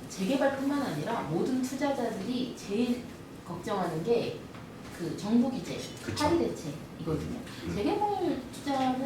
재개발뿐만 아니라 모든 투자자들이 제일 걱정하는 게 그 정부 규제, 그쵸. 파리 대책이거든요.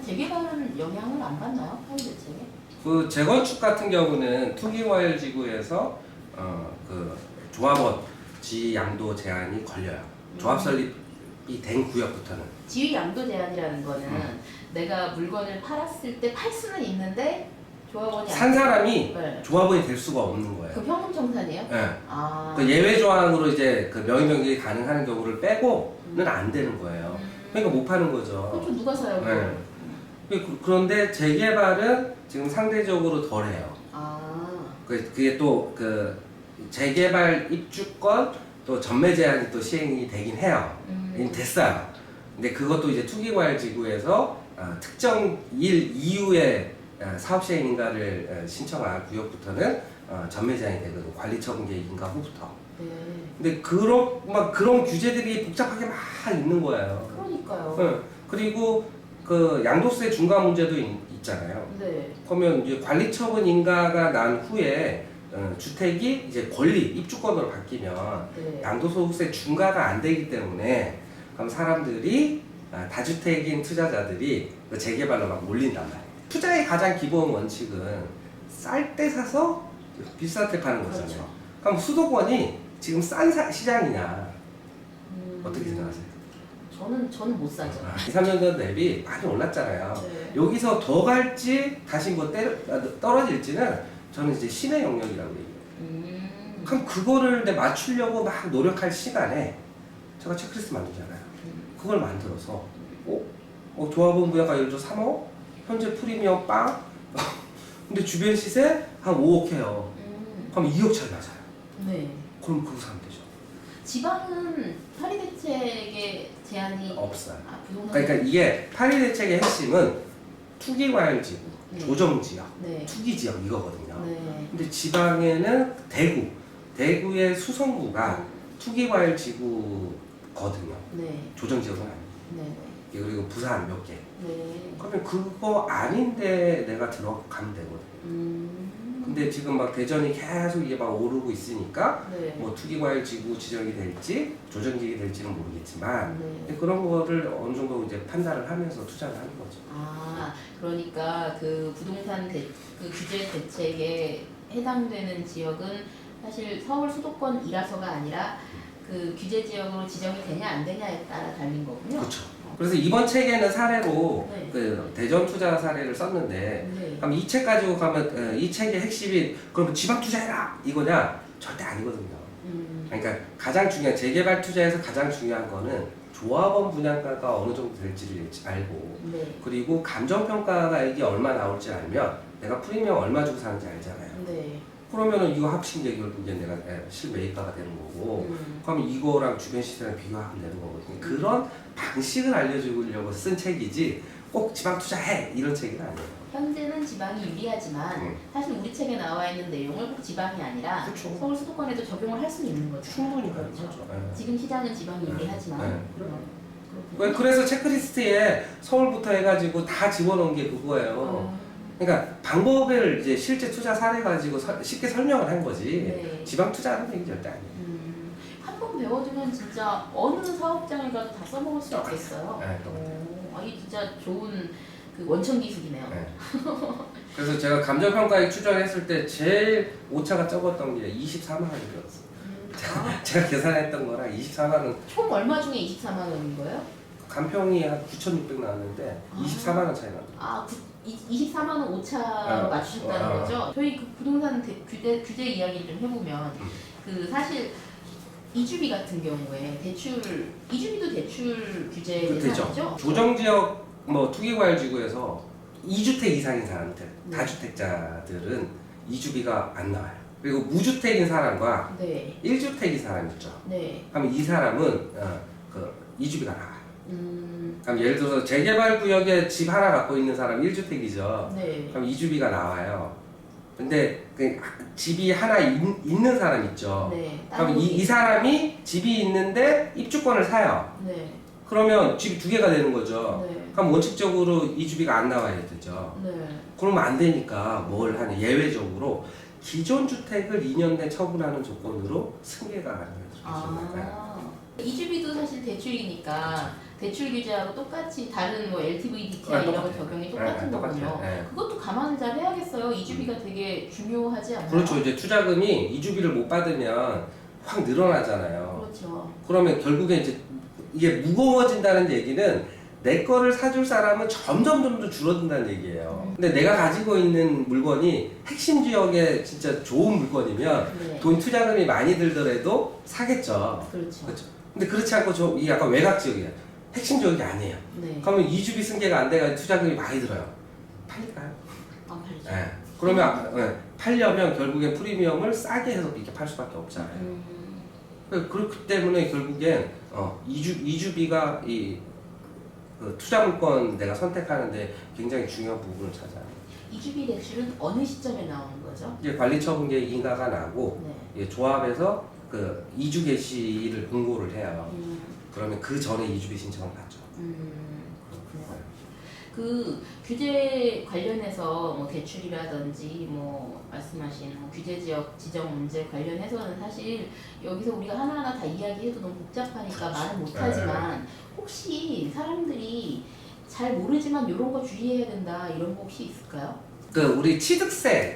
재개발은 영향을 안 받나요? 파리 대책에? 그 재건축 같은 경우는 투기과열지구에서 그 조합원 지위 양도 제한이 걸려요. 조합 설립이 된 구역부터는. 지위 양도 제한이라는 거는 내가 물건을 팔았을 때 팔 수는 있는데 조합원이 산 사람이 네. 조합원이 될 수가 없는 거예요. 그 현금 청산이에요? 네. 아. 그 예외 조항으로 이제 그 명의변경이 가능한 경우를 빼고는 안 되는 거예요. 그러니까 못 파는 거죠. 그럼 좀 누가 사요? 네. 그런데 재개발은 지금 상대적으로 덜해요. 아. 그게 또 그 재개발 입주권 또 전매 제한이 또 시행이 되긴 해요. 이미 됐어요. 근데 그것도 이제 투기과열지구에서 특정 일 이후에 사업 시행 인가를 신청한 구역부터는 전매 제한이 되거든요. 관리처분 계획 인가 후부터. 네. 근데 그런 규제들이 복잡하게 막 있는 거예요. 그러니까요. 네. 그리고 그 양도세 중과 문제도 있잖아요. 네. 그러면 이제 관리처분 인가가 난 후에 주택이 이제 권리 입주권으로 바뀌면 네. 양도소득세 중과가 안 되기 때문에 그럼 사람들이 다주택인 투자자들이 그 재개발로 막 몰린단 말이에요. 투자의 가장 기본 원칙은 쌀 때 사서 비쌀 때 파는 거잖아요. 그렇죠. 그럼 수도권이 지금 싼 시장이냐 어떻게 생각하세요? 저는 못 사죠. 2, 3년 전 대비 많이 올랐잖아요. 네. 여기서 더 갈지 다시 뭐 떨어질지는 저는 이제 신의 영역이라고 얘기해요. 그럼 그거를 맞추려고 막 노력할 시간에 제가 체크리스트 만들잖아요. 그걸 만들어서 조합원 분야가 예를 들어 3억, 현재 프리미엄 빵, 근데 주변 시세 한 5억 해요. 그럼 2억 차이 나잖아요. 네. 그럼 그거 사면 되죠. 지방은 파리 대책의 제한이 없어요. 부동산. 그러니까 이게 파리 대책의 핵심은 투기과열지구, 네. 조정지역, 네. 투기지역 이거거든요. 네. 근데 지방에는 대구의 수성구가 투기과열지구거든요. 네. 조정지역은 아니에요. 네. 그리고 부산 몇 개. 네. 그러면 그거 아닌데 내가 들어가면 되거든요. 근데 지금 막 대전이 계속 이게 막 오르고 있으니까 네. 뭐 투기과열지구 지정이 될지 조정지역이 될지는 모르겠지만 네. 그런 거를 어느 정도 이제 판단을 하면서 투자를 하는 거죠. 아, 그러니까 그 부동산 그 규제 대책에 해당되는 지역은 사실 서울 수도권이라서가 아니라 그 규제 지역으로 지정이 되냐 안 되냐에 따라 달린 거군요. 그렇죠. 그래서 이번 책에는 사례로 네. 그 대전 투자 사례를 썼는데 네. 그럼 이 책 가지고 가면 이 책의 핵심이 그러면 지방 투자해라 이거냐? 절대 아니거든요. 그러니까 가장 중요한 재개발 투자에서 가장 중요한 거는 조합원 분양가가 어느 정도 될지를 알고 네. 그리고 감정평가가 이게 얼마 나올지 알면 내가 프리미엄 얼마 주고 사는지 알잖아요. 네. 그러면은 이거 합친 게 결국엔 내가 실매입가가 되는 거고 그러면 이거랑 주변 시세랑 비교하면 되는 거거든요. 그런 방식을 알려주려고 쓴 책이지 꼭 지방 투자해 이런 책은 아니에요. 현재는 지방이 유리하지만 사실 우리 책에 나와 있는 내용을 꼭 지방이 아니라 그렇죠. 서울 수도권에도 적용을 할 수는 있는 거죠. 충분히 그렇죠. 가능하죠. 지금 시장은 지방이 유리하지만 네. 그렇군요. 그래서 체크리스트에 서울부터 해가지고 다 집어넣은 게 그거예요. 그러니까 방법을 이제 실제 투자 사례 가지고 쉽게 설명을 한 거지 네. 지방 투자하는 얘기 절대 아니에요. 한 번 배워두면 진짜 어느 사업장에 가도 다 써먹을 수 있겠어요. 네, 이게 진짜 좋은 그 원천 기술이네요. 네. 그래서 제가 감정평가에 출전했을 때 제일 오차가 적었던 게 24만 원이 들었어요. 제가 계산했던 거랑 24만 원. 총 얼마 중에 24만 원인 거예요? 간평이 한 9,600 나왔는데 24만 원 차이 나요. 24만 원 오차로 맞추셨다는 거죠? 저희 그 부동산 규제 이야기를 좀 해보면 그 사실 이주비 같은 경우에 이주비도 대출 규제 대상이죠? 조정지역 뭐 투기과열지구에서 2주택 이상인 사람들, 네. 다주택자들은 이주비가 안 나와요. 그리고 무주택인 사람과 네. 1주택인 사람 있죠. 네. 그럼 이 사람은 그 이주비가 나와요. 그럼 예를 들어서 재개발 구역에 집 하나 갖고 있는 사람 1주택이죠. 네. 그럼 이주비가 나와요. 근데 그 집이 하나 있는 사람 있죠. 네. 그럼 이 사람이 집이 있는데 입주권을 사요. 네. 그러면 집이 두 개가 되는 거죠. 네. 그럼 원칙적으로 이주비가 안 나와야 되죠. 네. 그러면 안 되니까 뭘 하냐 예외적으로 기존 주택을 2년 내 처분하는 조건으로 승계가 가능해요. 이주비도 사실 대출이니까 대출 규제하고 똑같이 다른 뭐 LTV, DTI 이런 거 적용이 똑같은 거군요. 그것도 감안을 잘 해야겠어요. 이주비가 되게 중요하지 않나요? 그렇죠. 이제 투자금이 이주비를 못 받으면 확 늘어나잖아요. 그렇죠. 그러면 결국에 이제 이게 무거워진다는 얘기는 내 거를 사줄 사람은 점점 줄어든다는 얘기예요. 근데 내가 가지고 있는 물건이 핵심 지역에 진짜 좋은 물건이면 네. 돈 투자금이 많이 들더라도 사겠죠. 그렇죠. 그렇죠. 근데 그렇지 않고 이 약간 외곽 지역이야. 핵심 지역이 아니에요. 네. 그러면 이주비 승계가 안 돼가 투자금이 많이 들어요. 팔릴까요? 안 팔리죠. 네. 그러면 팔려면 결국엔 프리미엄을 싸게 해서 이렇게 팔 수밖에 없잖아요. 그렇기 때문에 결국엔 이주비가 그 투자 물건 내가 선택하는데 굉장히 중요한 부분을 차지합니다. 이주비 대출은 어느 시점에 나오는 거죠? 이제 관리처분계 인가가 나고 네. 조합에서 그 이주 개시를 공고를 해요. 그러면 그 전에 이주비 신청을 받죠. 그렇군요. 그 규제 관련해서 뭐 대출이라든지 뭐 말씀하신 뭐 규제 지역 지정 문제 관련해서는 사실 여기서 우리가 하나하나 다 이야기해도 너무 복잡하니까 말은 못하지만 혹시 사람들이 잘 모르지만 이런 거 주의해야 된다 이런 거 혹시 있을까요? 그 우리 취득세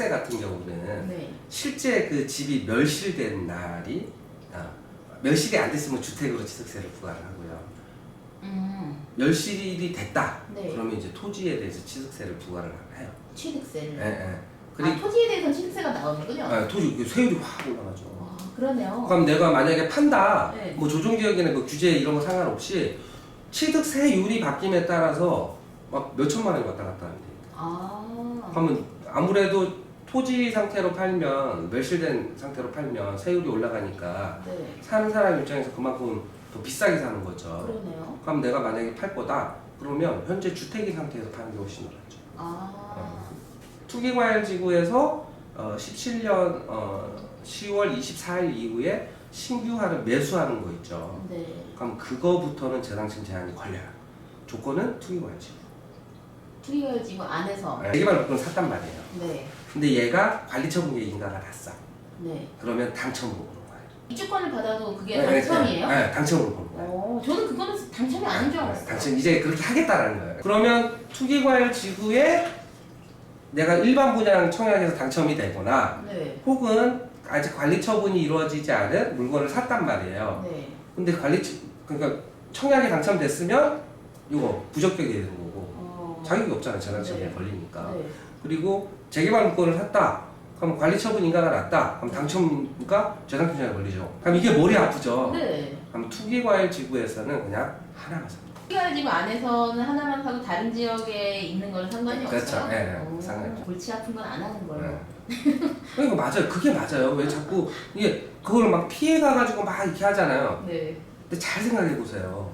같은 경우는 네. 실제 그 집이 멸실된 날이 멸실이 안 됐으면 주택으로 취득세를 부과를 하고요. 멸실이 됐다. 네. 그러면 이제 토지에 대해서 취득세를 부과를 해요. 취득세를. 예. 토지에 대해서는 취득세가 나오는군요. 토지 그 세율이 확 올라가죠. 그러네요. 그럼 내가 만약에 판다, 네. 뭐 조정지역이나 그 규제 이런 거 상관없이 취득세율이 바뀜에 따라서 막 몇 천만 원이 왔다 갔다 하는데. 그러면 아무래도 토지 상태로 팔면 멸실된 상태로 팔면 세율이 올라가니까 네. 사는 사람 입장에서 그만큼 더 비싸게 사는 거죠. 그러네요. 그럼 내가 만약에 팔 거다 그러면 현재 주택인 상태에서 파는 게 훨씬 낫죠. 투기과열지구에서 17년 10월 24일 이후에 신규화를 매수하는 거 있죠. 네. 그럼 그거부터는 재당층 제한이 걸려요. 조건은 투기과열지구. 투기과열지구 안에서. 대개발 물건을 샀단 말이에요. 네. 근데 얘가 관리처분계 인가가 났어. 네. 그러면 당첨으로 보는 거예요. 입주권을 받아도 그게 당첨이에요? 네, 당첨으로 보는 거예요. 저는 그거는 당첨이 아닌 줄 알았어요. 당첨 이제 그렇게 하겠다라는 거예요. 그러면 투기과열지구에 내가 일반 분양 청약에서 당첨이 되거나 네. 혹은 아직 관리 처분이 이루어지지 않은 물건을 샀단 말이에요. 네. 근데 그러니까 청약이 당첨됐으면 이거 부적격이 되는 거고 자격이 없잖아요. 재당첨에 네. 걸리니까. 네. 그리고 재개발 물건을 샀다. 그럼 관리 처분 인가가 났다. 그럼 당첨이니까 재당첨에 걸리죠. 그럼 이게 머리 아프죠. 네. 그럼 투기과열 지구에서는 그냥 하나만 삽니다. 투기과열지구 안에서는 하나만 사고 다른 지역에 있는 건 상관이 없어요? 그렇죠. 네, 상관이 없죠. 골치 아픈 건 안 하는 걸로. 그러니까 맞아요. 그게 맞아요. 왜 자꾸 이게 그걸 막 피해가가지고 막 이렇게 하잖아요. 네. 근데 잘 생각해 보세요.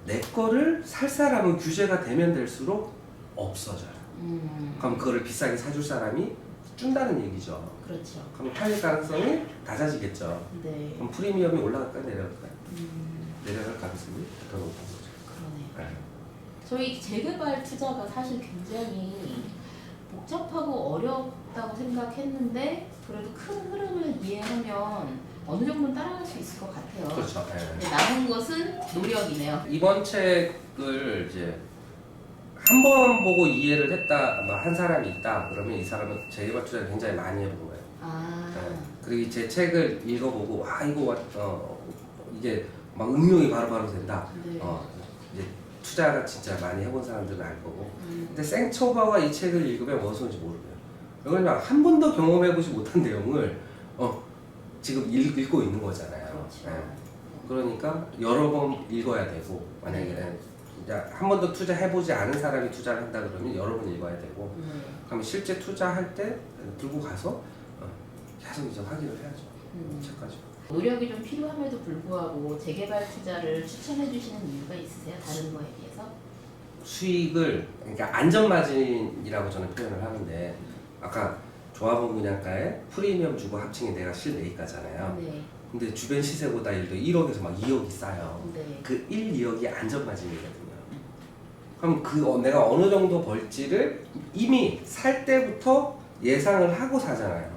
내 거를 살 사람은 규제가 되면 될수록 없어져요. 그럼 그거를 비싸게 사줄 사람이 준다는 얘기죠. 그렇죠. 그럼 팔릴 가능성이 낮아지겠죠. 네. 그럼 프리미엄이 올라갈까요? 내려갈까요? 내려갈 가능성이 더 높은 거죠. 그러네요. 저희 재개발 투자가 사실 굉장히 복잡하고 어렵다고 생각했는데 그래도 큰 흐름을 이해하면 어느 정도는 따라갈 수 있을 것 같아요. 그렇죠. 근데 남은 것은 노력이네요. 이번 책을 이제 한 번 보고 이해를 했다, 한 사람이 있다. 그러면 이 사람은 재개발 투자를 굉장히 많이 해본 거예요. 그리고 제 책을 읽어보고 이거 이게 막 응용이 바로바로 된다. 네. 이제 투자가 진짜 많이 해본 사람들은 알 거고. 근데 생초바가 이 책을 읽으면 무슨 소리인지 모르고요. 왜냐면 한 번도 경험해보지 못한 내용을 지금 읽고 있는 거잖아요. 그렇죠. 그러니까 여러 번 읽어야 되고 만약에 한 번도 투자해보지 않은 사람이 투자를 한다 그러면 여러 번 읽어야 되고 그러면 실제 투자할 때 들고 가서 계속 이제 확인을 해야죠. 책까지. 노력이 좀 필요함에도 불구하고 재개발 투자를 추천해 주시는 이유가 있으세요? 다른 거에 비해서? 수익을 그러니까 안전마진이라고 저는 표현을 하는데 아까 조합원 분양가에 프리미엄 주고 합칭이 내가 실매입가잖아요. 네. 근데 주변 시세보다 예를 들어 1억에서 막 2억이 싸요. 네. 그 1, 2억이 안전마진이거든요. 그럼 내가 어느 정도 벌지를 이미 살 때부터 예상을 하고 사잖아요.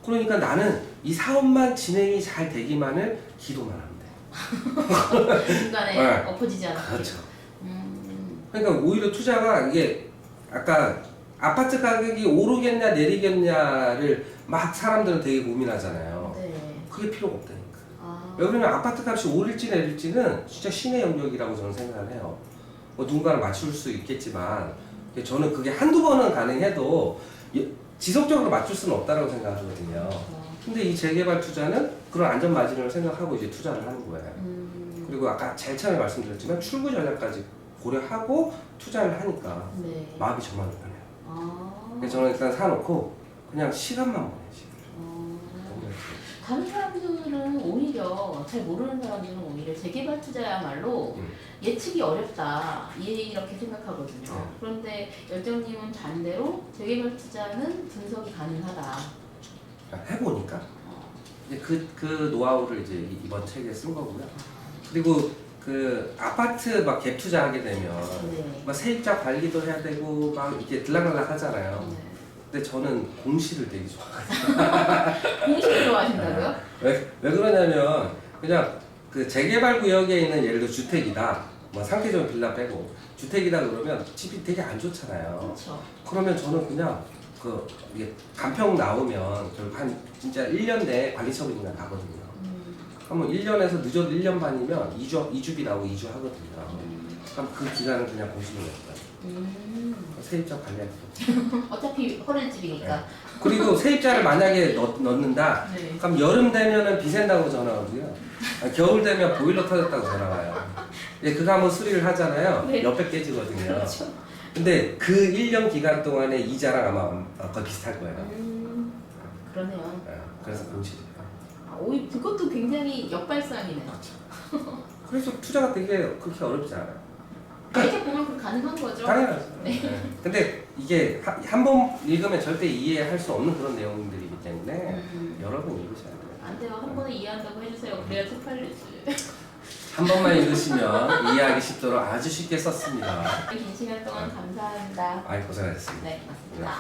그러니까 나는 이 사업만 진행이 잘 되기만을 기도만 하면 돼. 중간에 네. 엎어지지 않게. 그렇죠. 그러니까 오히려 투자가 이게 아까 아파트 가격이 오르겠냐 내리겠냐를 막 사람들은 되게 고민하잖아요. 네. 그게 필요가 없다니까. 아. 왜 그러면 아파트 값이 오를지 내릴지는 진짜 신의 영역이라고 저는 생각을 해요. 뭐 누군가를 맞출 수 있겠지만 저는 그게 한두 번은 가능해도 지속적으로 맞출 수는 없다고 생각하거든요. 근데 이 재개발 투자는 그런 안전 마진을 생각하고 이제 투자를 하는 거예요. 그리고 아까 제일 처음에 말씀드렸지만 출구 전략까지 고려하고 투자를 하니까 네. 마음이 정말 편해요. 아. 그래서 저는 일단 사놓고 그냥 시간만 보내지. 다른 사람들은 오히려 잘 모르는 사람들은 오히려 재개발 투자야말로 예측이 어렵다 이렇게 생각하거든요. 네. 그런데 열정님은 반대로 재개발 투자는 분석이 가능하다. 해보니까 이제 그 노하우를 이제 이번 책에 쓴 거고요. 그리고 그 아파트 막 갭 투자하게 되면 네. 막 세입자 관리도 해야 되고 막 이렇게 들락날락 하잖아요. 네. 근데 저는 공시를 되게 좋아해요. 공시를 좋아하신다고요? 왜 그러냐면 그냥 그 재개발 구역에 있는 예를 들어 주택이다. 뭐 상태적인 빌라 빼고 주택이다 그러면 집이 되게 안 좋잖아요. 그렇죠. 그러면 저는 그냥 그 이게 간평 나오면 결국 한 진짜 1년 내에 관리 처분이 나거든요. 그러면 1년에서 늦어도 1년 반이면 2주비 나오고 2주 하거든요. 그럼 그 기간은 그냥 보시면 돼요. 세입자 관리할 거. 어차피 허를 집이니까. 네. 그리고 세입자를 만약에 넣는다. 네. 그럼 여름 되면은 비 샌다고 전화 오고요. 겨울 되면 보일러 터졌다고 전화 와요. 그거 한번 수리를 하잖아요. 네. 몇백 깨지거든요. 그렇죠. 근데 그 1년 기간 동안에 이자랑 아마 거의 비슷할 거예요. 그러네요. 그래서 공시죠. 오히려 그것도 굉장히 역발상이네요. 그래서 투자가 되게 그렇게 어렵지 않아요. 이렇게 보면 가능한 거죠. 당연하죠. 네. 네. 근데 이게 한 번 읽으면 절대 이해할 수 없는 그런 내용들이기 때문에 여러 번 읽으셔야 돼요. 안 돼요. 한 번에 이해한다고 해주세요. 그래야 책 팔리지. 한 번만 읽으시면 이해하기 쉽도록 아주 쉽게 썼습니다. 긴 시간 동안 감사합니다. 아이 고생하셨습니다. 네, 맞습니다.